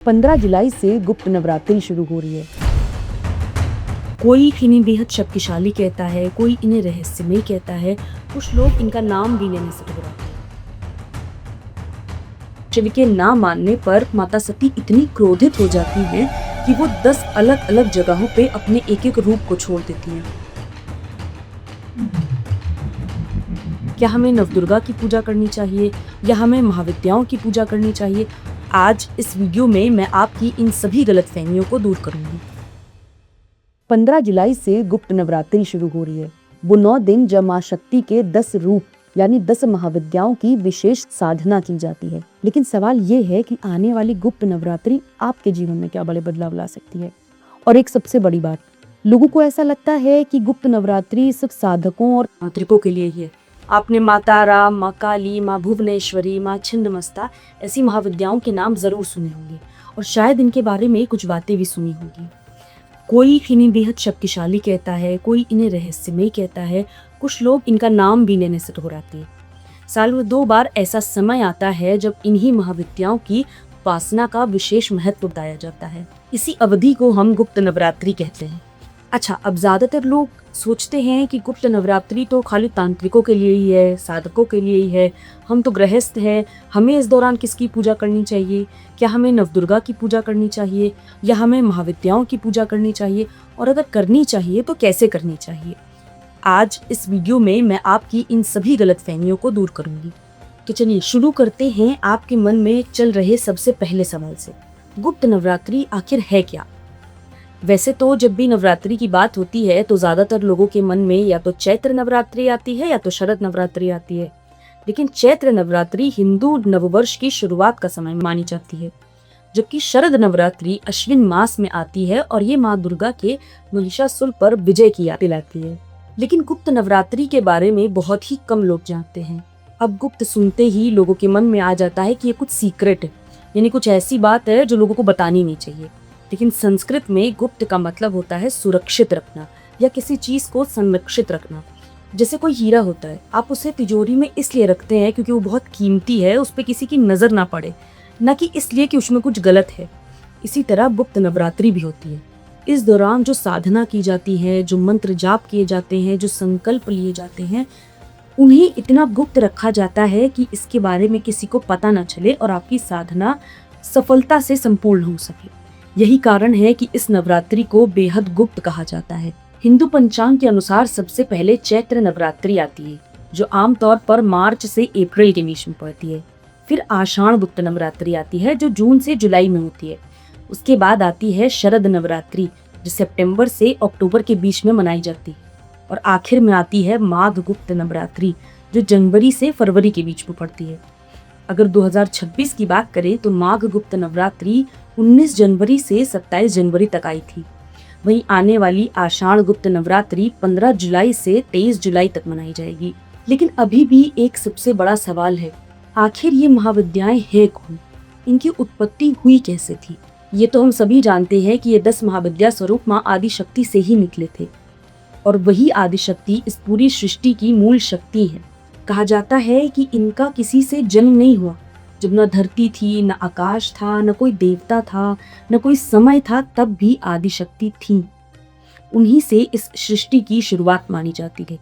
15 जुलाई से गुप्त नवरात्रि शुरू हो रही है। कोई इन्हें बेहद शक्तिशाली कहता है, कोई इन्हें रहस्यमय कहता है, कुछ लोग इनका नाम भी लेने से घबराते हैं। शिव के ना मानने पर माता सती इतनी क्रोधित हो जाती हैं कि वो 10 अलग अलग जगहों पे अपने एक एक रूप को छोड़ देती हैं। क्या हमें नवदुर्गा की पूजा करनी चाहिए या हमें महाविद्याओं की पूजा करनी चाहिए? आज इस वीडियो में मैं आपकी इन सभी गलतफहमियों को दूर करूंगी। 15 जुलाई से गुप्त नवरात्रि शुरू हो रही है। वो 9 दिन जब मां शक्ति के 10 रूप यानी 10 महाविद्याओं की विशेष साधना की जाती है। लेकिन सवाल ये है कि आने वाली गुप्त नवरात्रि आपके जीवन में क्या बड़े बदलाव ला सकती है। और एक सबसे बड़ी बात, लोगों को ऐसा लगता है कि गुप्त नवरात्रि सिर्फ साधकों और तांत्रिकों के लिए ही है। आपने माँ तारा, माँ काली, माँ भुवनेश्वरी, माँ छिन्नमस्ता ऐसी महाविद्याओं के नाम जरूर सुने होंगे और शायद इनके बारे में कुछ बातें भी सुनी होंगी। कोई इन्हें बेहद शक्तिशाली कहता है, कोई इन्हें रहस्यमय कहता है, कुछ लोग इनका नाम भी लेने से घबराते हैं। साल में 2 बार ऐसा समय आता है जब इन्हीं महाविद्याओं की उपासना का विशेष महत्व बताया जाता है। इसी अवधि को हम गुप्त नवरात्रि कहते हैं। अच्छा, अब ज्यादातर लोग सोचते हैं कि गुप्त नवरात्रि तो खाली तांत्रिकों के लिए ही है, साधकों के लिए ही है, हम तो गृहस्थ हैं, हमें इस दौरान किसकी पूजा करनी चाहिए? क्या हमें नवदुर्गा की पूजा करनी चाहिए या हमें महाविद्याओं की पूजा करनी चाहिए? और अगर करनी चाहिए तो कैसे करनी चाहिए? आज इस वीडियो में मैं आपकी इन सभी गलतफहमियों को दूर करूंगी। तो चलिए शुरू करते हैं आपके मन में चल रहे सबसे पहले सवाल से। गुप्त नवरात्रि आखिर है क्या? वैसे तो जब भी नवरात्रि की बात होती है तो ज्यादातर लोगों के मन में या तो चैत्र नवरात्रि आती है या तो शरद नवरात्रि आती है। लेकिन चैत्र नवरात्रि हिंदू नववर्ष की शुरुआत का समय मानी जाती है, जबकि शरद नवरात्रि अश्विन मास में आती है और ये माँ दुर्गा के महिषासुर पर विजय की याद दिलाती है। लेकिन गुप्त नवरात्रि के बारे में बहुत ही कम लोग जानते हैं। अब गुप्त सुनते ही लोगों के मन में आ जाता है कि ये कुछ सीक्रेट है, यानी कुछ ऐसी बात है जो लोगों को बतानी नहीं चाहिए। लेकिन संस्कृत में गुप्त का मतलब होता है सुरक्षित रखना या किसी चीज को संरक्षित रखना। जैसे कोई हीरा होता है, आप उसे तिजोरी में इसलिए रखते हैं क्योंकि वो बहुत कीमती है, उस पर किसी की नजर ना पड़े, न कि इसलिए कि उसमें कुछ गलत है। इसी तरह गुप्त नवरात्रि भी होती है। इस दौरान जो साधना की जाती है, जो मंत्र जाप किए जाते हैं, जो संकल्प लिए जाते हैं, उन्हें इतना गुप्त रखा जाता है कि इसके बारे में किसी को पता न चले और आपकी साधना सफलता से संपूर्ण हो सके। यही कारण है कि इस नवरात्रि को बेहद गुप्त कहा जाता है। हिंदू पंचांग के अनुसार सबसे पहले चैत्र नवरात्रि आती है, जो आमतौर पर मार्च से अप्रैल के बीच में पड़ती है। फिर आषाढ़ गुप्त नवरात्रि आती है, जो जून से जुलाई में होती है। उसके बाद आती है शरद नवरात्रि, जो सितंबर से अक्टूबर के बीच में मनाई जाती है। और आखिर में आती है माघ गुप्त नवरात्रि, जो जनवरी से फरवरी के बीच में पड़ती है। अगर 2026 की बात करें तो माघ गुप्त नवरात्रि 19 जनवरी से 27 जनवरी तक आई थी। वहीं आने वाली आषाढ़ गुप्त नवरात्रि 15 जुलाई से 23 जुलाई तक मनाई जाएगी। लेकिन अभी भी एक सबसे बड़ा सवाल है, आखिर ये महाविद्याएं है कौन? इनकी उत्पत्ति हुई कैसे थी? ये तो हम सभी जानते हैं कि ये 10 महाविद्या स्वरूप माँ आदिशक्ति से ही निकले थे और वही आदिशक्ति इस पूरी सृष्टि की मूल शक्ति है। कहा जाता है कि इनका किसी से जन्म नहीं हुआ। जब न धरती थी, न आकाश था, न कोई देवता था, न कोई समय था, तब भी आदिशक्ति थी। उन्हीं से इस सृष्टि की शुरुआत मानी जाती है।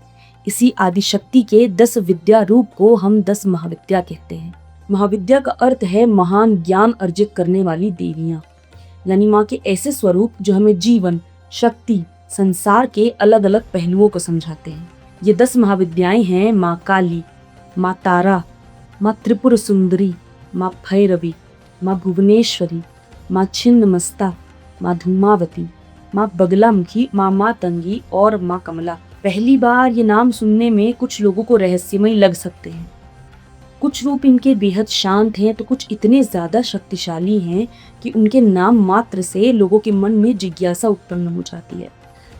इसी आदिशक्ति के 10 विद्या रूप को हम 10 महाविद्या कहते हैं। महाविद्या का अर्थ है महान ज्ञान अर्जित करने वाली देवियां, यानी माँ के ऐसे स्वरूप जो हमें जीवन, शक्ति, संसार के अलग अलग पहलुओं को समझाते हैं। ये 10 महाविद्याएं हैं माँ काली, माँ तारा, माँ त्रिपुर सुंदरी, माँ भैरवी, माँ भुवनेश्वरी, माँ छिन्नमस्ता, माँ धूमावती, माँ बगलामुखी, माँ मातंगी और माँ कमला। पहली बार ये नाम सुनने में कुछ लोगों को रहस्यमय लग सकते हैं। कुछ रूप इनके बेहद शांत हैं तो कुछ इतने ज्यादा शक्तिशाली हैं कि उनके नाम मात्र से लोगों के मन में जिज्ञासा उत्पन्न हो जाती है।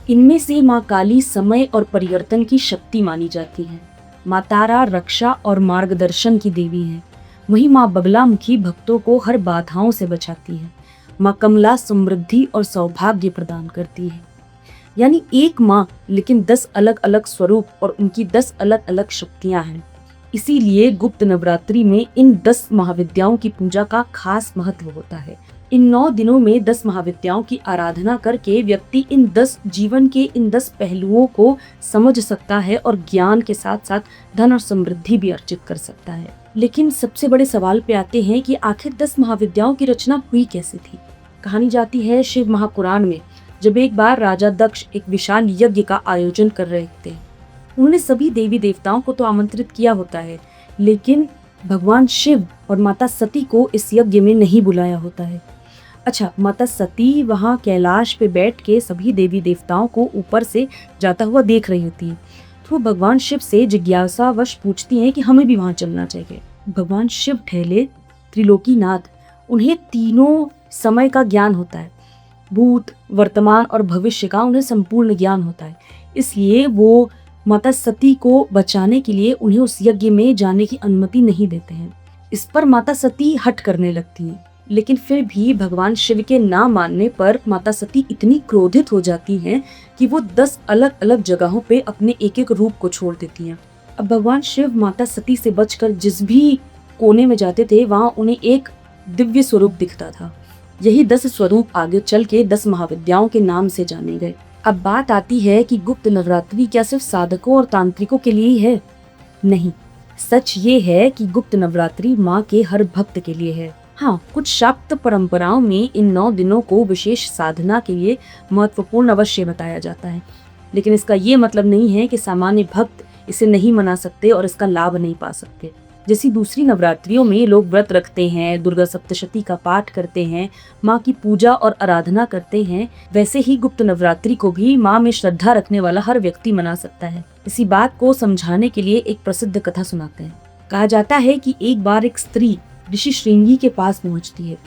इनमें से माँ काली समय और परिवर्तन की शक्ति मानी जाती है। माँ तारा रक्षा और मार्गदर्शन की देवी है। वहीं माँ बगलामुखी भक्तों को हर बाधाओं से बचाती है। माँ कमला समृद्धि और सौभाग्य प्रदान करती है। यानी एक माँ लेकिन 10 अलग अलग स्वरूप और उनकी 10 अलग अलग शक्तियां हैं। इसीलिए गुप्त नवरात्रि में इन 10 महाविद्याओं की पूजा का खास महत्व होता है। इन 9 दिनों में 10 महाविद्याओं की आराधना करके व्यक्ति इन 10 जीवन के इन 10 पहलुओं को समझ सकता है और ज्ञान के साथ साथ धन और समृद्धि भी अर्जित कर सकता है। लेकिन सबसे बड़े सवाल पे आते हैं कि आखिर 10 महाविद्याओं की रचना हुई कैसे थी। कहानी जाती है शिव महापुराण में, जब एक बार राजा दक्ष एक विशाल यज्ञ का आयोजन कर रहे थे। उन्होंने सभी देवी देवताओं को तो आमंत्रित किया होता है, लेकिन भगवान शिव और माता सती को इस यज्ञ में नहीं बुलाया होता है। अच्छा, माता सती वहाँ कैलाश पे बैठ के सभी देवी देवताओं को ऊपर से जाता हुआ देख रही होती है, तो वो भगवान शिव से जिज्ञासावश पूछती हैं कि हमें भी वहाँ चलना चाहिए। भगवान शिव ठहले त्रिलोकीनाथ, उन्हें तीनों समय का ज्ञान होता है, भूत, वर्तमान और भविष्य का उन्हें संपूर्ण ज्ञान होता है। इसलिए वो माता सती को बचाने के लिए उन्हें उस यज्ञ में जाने की अनुमति नहीं देते हैं। इस पर माता सती हट करने लगती हैं, लेकिन फिर भी भगवान शिव के ना मानने पर माता सती इतनी क्रोधित हो जाती हैं कि वो 10 अलग अलग जगहों पे अपने एक एक रूप को छोड़ देती हैं। अब भगवान शिव माता सती से बचकर जिस भी कोने में जाते थे वहाँ उन्हें एक दिव्य स्वरूप दिखता था। यही 10 स्वरूप आगे चल के 10 महाविद्याओं के नाम से जाने गए। अब बात आती है कि गुप्त नवरात्रि क्या सिर्फ साधकों और तांत्रिकों के लिए ही है? नहीं, सच ये है कि गुप्त नवरात्रि माँ के हर भक्त के लिए है। हाँ, कुछ शाक्त परंपराओं में इन 9 दिनों को विशेष साधना के लिए महत्वपूर्ण अवश्य बताया जाता है, लेकिन इसका ये मतलब नहीं है कि सामान्य भक्त इसे नहीं मना सकते और इसका लाभ नहीं पा सकते। जैसी दूसरी नवरात्रियों में लोग व्रत रखते हैं, दुर्गा सप्तशती का पाठ करते हैं, माँ की पूजा और आराधना करते हैं, वैसे ही गुप्त नवरात्रि को भी माँ में श्रद्धा रखने वाला हर व्यक्ति मना सकता है। इसी बात को समझाने के लिए एक प्रसिद्ध कथा सुनाते हैं। कहा जाता है कि एक बार एक स्त्री ऋषि श्रृंगी के पास पहुंचती है।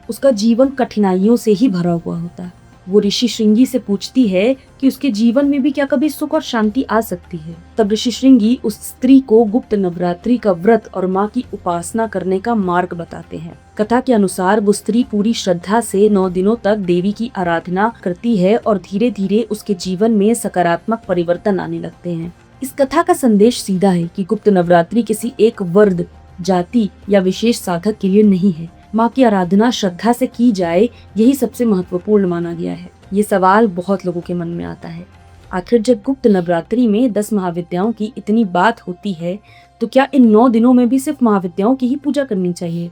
उसका जीवन कठिनाइयों से ही भरा हुआ होता है। वो ऋषि श्रृंगी से पूछती है कि उसके जीवन में भी क्या कभी सुख और शांति आ सकती है। तब ऋषि श्रृंगी उस स्त्री को गुप्त नवरात्रि का व्रत और माँ की उपासना करने का मार्ग बताते हैं। कथा के अनुसार वो स्त्री पूरी श्रद्धा से 9 दिनों तक देवी की आराधना करती है और धीरे धीरे उसके जीवन में सकारात्मक परिवर्तन आने लगते हैं। इस कथा का संदेश सीधा है कि गुप्त नवरात्रि किसी एक वर्ग, जाति या विशेष साधक के लिए नहीं है। माँ की आराधना श्रद्धा से की जाए, यही सबसे महत्वपूर्ण माना गया है। ये सवाल बहुत लोगों के मन में आता है, आखिर जब गुप्त नवरात्रि में 10 महाविद्याओं की इतनी बात होती है, तो क्या इन 9 दिनों में भी सिर्फ महाविद्याओं की ही पूजा करनी चाहिए?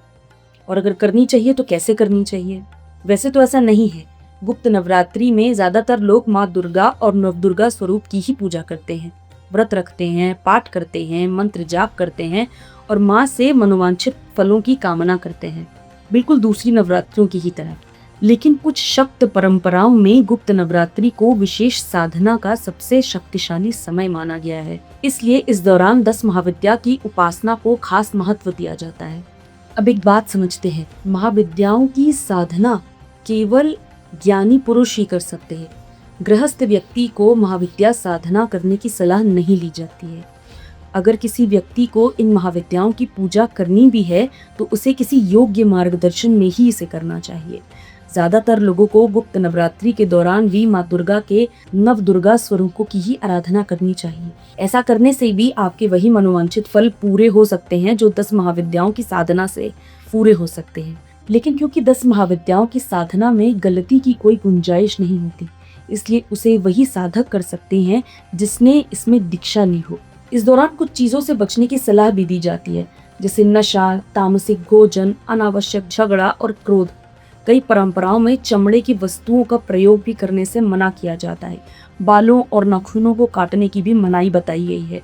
और अगर करनी चाहिए तो कैसे करनी चाहिए? वैसे तो ऐसा नहीं है। गुप्त नवरात्रि में ज्यादातर लोग माँ दुर्गा और नवदुर्गा स्वरूप की ही पूजा करते हैं, व्रत रखते हैं, पाठ करते हैं, मंत्र जाप करते हैं और माँ से मनोवांछित फलों की कामना करते हैं, बिल्कुल दूसरी नवरात्रियों की ही तरह। लेकिन कुछ शक्त परंपराओं में गुप्त नवरात्रि को विशेष साधना का सबसे शक्तिशाली समय माना गया है। इसलिए इस दौरान 10 महाविद्या की उपासना को खास महत्व दिया जाता है। अब एक बात समझते हैं, महाविद्याओं की साधना केवल ज्ञानी पुरुष ही कर सकते हैं। गृहस्थ व्यक्ति को महाविद्या साधना करने की सलाह नहीं ली जाती है। अगर किसी व्यक्ति को इन महाविद्याओं की पूजा करनी भी है तो उसे किसी योग्य मार्गदर्शन में ही इसे करना चाहिए। ज्यादातर लोगों को गुप्त नवरात्रि के दौरान भी माँ दुर्गा के नव दुर्गा स्वरूपों की ही आराधना करनी चाहिए। ऐसा करने से भी आपके वही मनोवांछित फल पूरे हो सकते हैं जो 10 महाविद्याओं की साधना से पूरे हो सकते हैं। लेकिन क्योंकि 10 महाविद्याओं की साधना में गलती की कोई गुंजाइश नहीं होती, इसलिए उसे वही साधक कर सकते हैं जिसने इसमें दीक्षा ली हो। इस दौरान कुछ चीजों से बचने की सलाह भी दी जाती है, जैसे नशा, तामसिक भोजन, अनावश्यक झगड़ा और क्रोध। कई परंपराओं में चमड़े की वस्तुओं का प्रयोग भी करने से मना किया जाता है। बालों और नाखूनों को काटने की भी मनाही बताई गई है।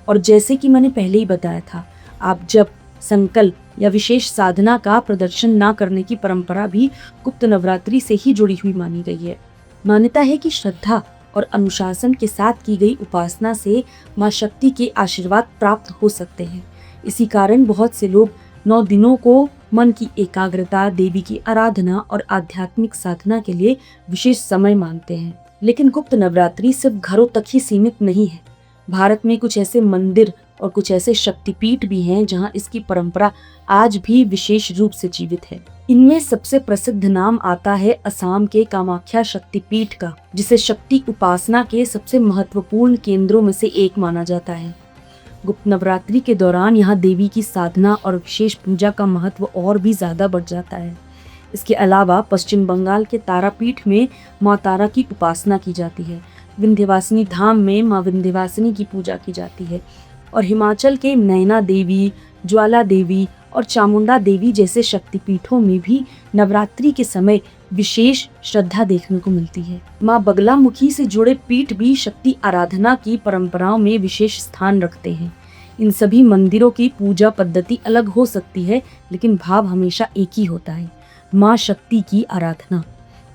और जैसे कि मैंने पहले ही बताया था, आप जब संकल्प या विशेष साधना का प्रदर्शन ना करने की परंपरा भी गुप्त नवरात्रि से ही जुड़ी हुई मानी गई है। मान्यता है कि श्रद्धा और अनुशासन के साथ की गई उपासना से माँ शक्ति के आशीर्वाद प्राप्त हो सकते हैं। इसी कारण बहुत से लोग 9 दिनों को मन की एकाग्रता, देवी की आराधना और आध्यात्मिक साधना के लिए विशेष समय मानते हैं। लेकिन गुप्त नवरात्रि सिर्फ घरों तक ही सीमित नहीं है। भारत में कुछ ऐसे मंदिर और कुछ ऐसे शक्तिपीठ भी हैं जहां इसकी परंपरा आज भी विशेष रूप से जीवित है। इनमें सबसे प्रसिद्ध नाम आता है असम के कामाख्या शक्तिपीठ का, जिसे शक्ति उपासना के सबसे महत्वपूर्ण केंद्रों में से एक माना जाता है। गुप्त नवरात्रि के दौरान यहाँ देवी की साधना और विशेष पूजा का महत्व और भी ज्यादा बढ़ जाता है। इसके अलावा पश्चिम बंगाल के तारापीठ में माँ तारा की उपासना की जाती है। विंध्यवासिनी धाम में माँ विंध्यवासिनी की पूजा की जाती है और हिमाचल के नैना देवी, ज्वाला देवी और चामुंडा देवी जैसे शक्तिपीठों में भी नवरात्रि के समय विशेष श्रद्धा देखने को मिलती है। माँ बगलामुखी से जुड़े पीठ भी शक्ति आराधना की परंपराओं में विशेष स्थान रखते हैं। इन सभी मंदिरों की पूजा पद्धति अलग हो सकती है, लेकिन भाव हमेशा एक ही होता है, माँ शक्ति की आराधना।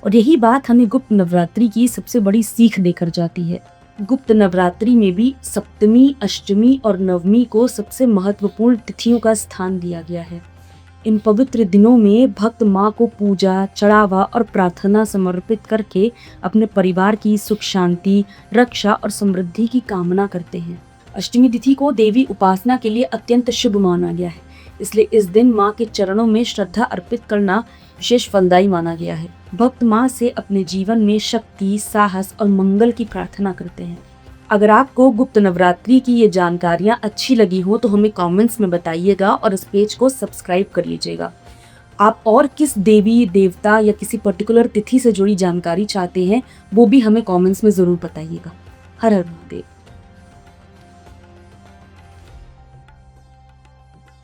और यही बात हमें गुप्त नवरात्रि की सबसे बड़ी सीख देकर जाती है। गुप्त नवरात्रि में भी सप्तमी, अष्टमी और नवमी को सबसे महत्वपूर्ण तिथियों का स्थान दिया गया है। इन पवित्र दिनों में भक्त माँ को पूजा, चढ़ावा और प्रार्थना समर्पित करके अपने परिवार की सुख शांति, रक्षा और समृद्धि की कामना करते हैं। अष्टमी तिथि को देवी उपासना के लिए अत्यंत शुभ माना गया है, इसलिए इस दिन माँ के चरणों में श्रद्धा अर्पित करना विशेष फलदायी माना गया है। भक्त माँ से अपने जीवन में शक्ति, साहस और मंगल की प्रार्थना करते हैं। अगर आपको गुप्त नवरात्रि की ये जानकारियाँ अच्छी लगी हो तो हमें कमेंट्स में बताइएगा और इस पेज को सब्सक्राइब कर लीजिएगा। आप और किस देवी देवता या किसी पर्टिकुलर तिथि से जुड़ी जानकारी चाहते हैं वो भी हमें कमेंट्स में ज़रूर बताइएगा। हर हर महादेव।